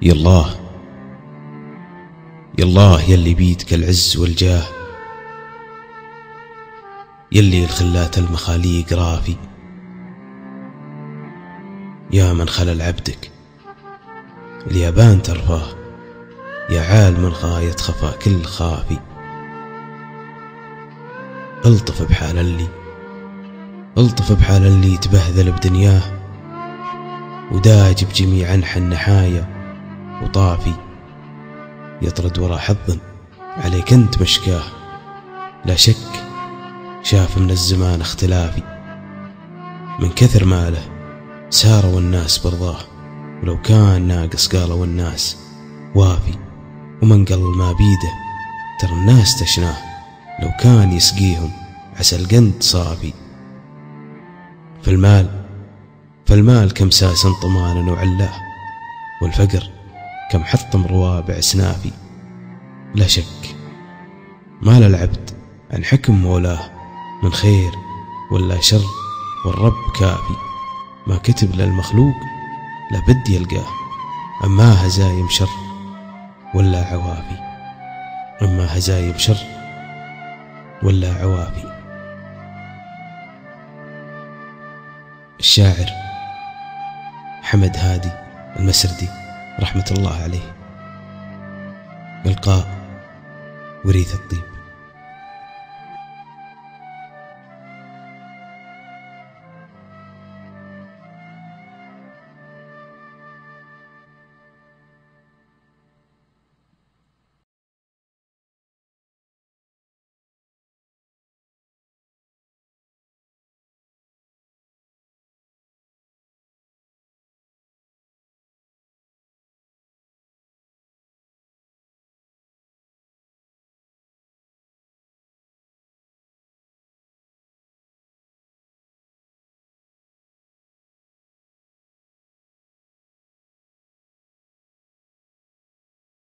يالله يالله يلي بيدك العز والجاه، يلي الخلات المخاليق رافي، يا من خلل عبدك اليابان ترفاه، يا عالم غاية خفا كل خافي. الطف بحال اللي يتبهذل بدنياه، وداج بجميع انحى النحايا وطافي، يطرد ورا حظ عليك انت مشكاه، لا شك شاف من الزمان اختلافي. من كثر ماله ساروا الناس برضاه، ولو كان ناقص قالوا الناس وافي. ومن قل ما بيده ترى الناس تشناه، لو كان يسقيهم عسى القند صافي. فالمال كم ساس طمانا وعلاه، والفقر كم حطم روابع سنافي. لا شك مال العبد عن حكم مولاه، من خير ولا شر والرب كافي. ما كتب للمخلوق لابد يلقاه، أما هزايم شر ولا عوافي، أما هزايم شر ولا عوافي. الشاعر حمد هادي المسردي رحمة الله عليه. إلقاء وريث الطيب.